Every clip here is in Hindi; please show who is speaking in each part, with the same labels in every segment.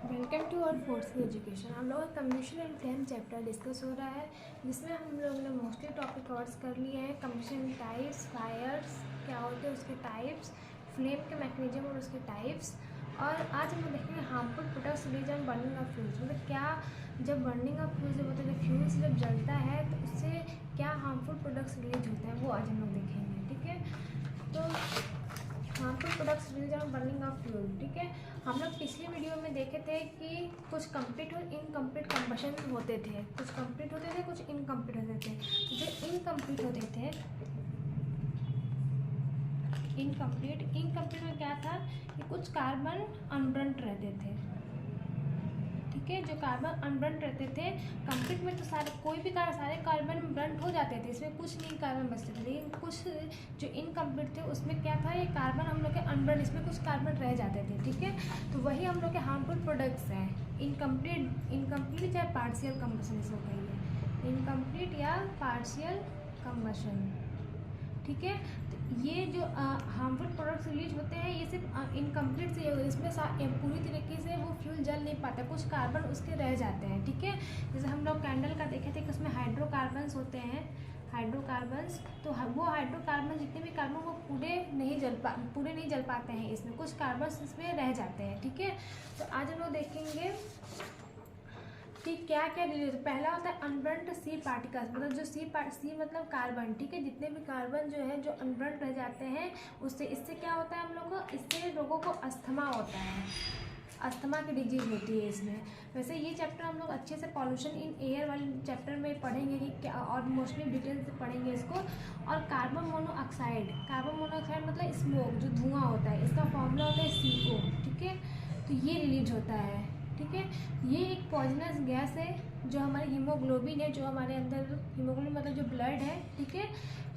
Speaker 1: Welcome to our fourth education. हम लोग का combustion and flame chapter discuss हो रहा है, जिसमें हम लोग ने मोस्टली टॉपिक कवर्स कर लिए हैं। कम्बशन टाइप्स, फायर्स क्या होते हैं, उसके टाइप्स, फ्लेम के मैकेनिज्म और उसके टाइप्स। और आज हम देखेंगे harmful products release on burning of fuels. मतलब क्या जब बर्निंग ऑफ फ्यूल्स जब होता है, फ्यूल्स जब जलता है तो उससे क्या हार्मफुल प्रोडक्ट्स रिलीज होते हैं, वो आज हम लोग देखेंगे। ठीक है, तो harmful products release on burning of fuel. ठीक है, हम लोग पिछली वीडियो में देखे थे कि कुछ कंप्लीट और इनकम्प्लीट कम्बशन होते थे, कुछ कंप्लीट होते थे, कुछ इनकम्प्लीट होते थे। जो इनकम्प्लीट होते थे, इनकम्प्लीट में क्या था कि कुछ कार्बन अनबर्न्ड रहते थे। ठीक है, जो कार्बन अनबर्न्ड रहते थे। कंप्लीट में तो सारे कार्बन बर्न हो जाते थे, इसमें कुछ नहीं कार्बन बचते थे। लेकिन कुछ जो इनकम्प्लीट थे उसमें क्या था, ये कार्बन हम लोग के अनबर्न, इसमें कुछ कार्बन रह जाते थे। ठीक है, तो वही हम लोग के हार्मफुल प्रोडक्ट्स हैं। इनकम्प्लीट चाहे पार्शियल कम्बशन इसको कहिए, इनकम्प्लीट या पार्शियल कम्बशन। ठीक है, तो ये जो हार्मफुल प्रोडक्ट्स रिलीज होते हैं, ये सिर्फ इनकम्प्लीट से इसमें पूरी तरीके से वो फ्यूल जल नहीं पाता, कुछ कार्बन उसके रह जाते हैं। ठीक है, जैसे हम लोग कैंडल का देखे थे कि उसमें हाइड्रोकार्बन्स होते हैं, हाइड्रोकार्बन्स। तो वो हाइड्रोकार्बन जितने भी कार्बन वो पूरे नहीं जल पाते हैं, इसमें कुछ कार्बन इसमें रह जाते हैं। ठीक है, तो आज हम लोग देखेंगे कि क्या क्या रिलीज। पहला होता है अनबर्न्ड सी पार्टिकल्स, मतलब जो सी मतलब कार्बन। ठीक है, जितने भी कार्बन जो है जो अनबर्न्ड रह जाते हैं इससे क्या होता है, हम लोग को इससे लोगों को अस्थमा होता है, अस्थमा की डिजीज होती है इसमें। वैसे ये चैप्टर हम लोग अच्छे से पॉल्यूशन इन एयर वाले चैप्टर में पढ़ेंगे कि क्या, और मोस्टली डिटेल से पढ़ेंगे इसको। और कार्बन मोनोऑक्साइड मतलब स्मोक, जो धुआं होता है, इसका फॉर्मूला होता है CO। ठीक है, तो ये रिलीज होता है। ठीक है, ये एक पॉइजनस गैस है जो हमारे हीमोग्लोबिन है, जो हमारे अंदर हीमोग्लोबिन मतलब जो ब्लड है। ठीक है,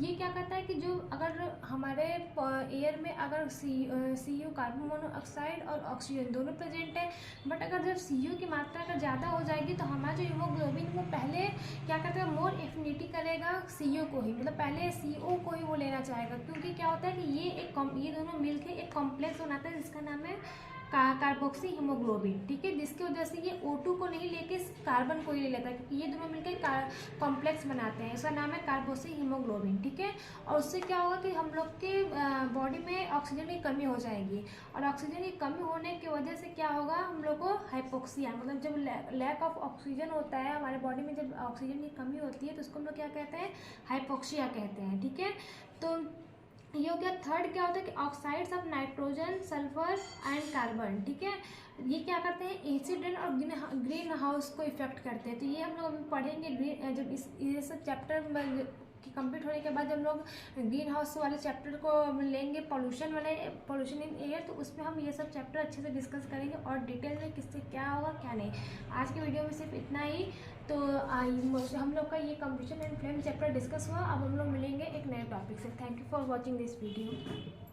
Speaker 1: ये क्या करता है कि जो अगर हमारे एयर में अगर CO कार्बन मोनोऑक्साइड और ऑक्सीजन दोनों प्रेजेंट है, बट अगर जब CO की मात्रा अगर ज़्यादा हो जाएगी तो हमारा जो हीमोग्लोबिन वो पहले क्या करता है, मोर एफिनिटी करेगा CO को ही, मतलब पहले CO को ही वो लेना चाहेगा। क्योंकि क्या होता है कि ये दोनों मिलकर एक कॉम्प्लेक्स बनाता है जिसका नाम है कार्बोक्सी हीमोग्लोबिन। ठीक है, जिसकी वजह से ये O2 को नहीं लेके कार्बन को ही ले लेता है, क्योंकि ये दोनों मिलकर कॉम्प्लेक्स बनाते हैं, इसका नाम है कार्बोक्सी हीमोग्लोबिन। ठीक है, और उससे क्या होगा कि हम लोग के बॉडी में ऑक्सीजन की कमी हो जाएगी, और ऑक्सीजन की कमी होने की वजह से क्या होगा, हम लोग को हाइपोक्सिया, मतलब जब लैक ऑफ ऑक्सीजन होता है हमारे बॉडी में, जब ऑक्सीजन की कमी होती है तो उसको हम लोग क्या कहते हैं, हाइपोक्सिया कहते हैं। ठीक है, तो ये हो गया। थर्ड क्या होता है कि oxides of nitrogen, sulphur and carbon. ठीक है, ये क्या करते हैं, एसिड रेन और ग्रीन हाउस को इफेक्ट करते हैं। तो ये हम लोग अभी पढ़ेंगे जब ये सब चैप्टर कि कंप्लीट होने के बाद जब हम लोग ग्रीन हाउस वाले चैप्टर को लेंगे, पॉल्यूशन इन एयर, तो उसमें हम ये सब चैप्टर अच्छे से डिस्कस करेंगे और डिटेल में किससे क्या होगा क्या नहीं। आज की वीडियो में सिर्फ इतना ही। तो हम लोग का ये combustion and flame chapter discuss हुआ। अब हम लोग मिलेंगे एक नए टॉपिक से। Thank you for watching this video.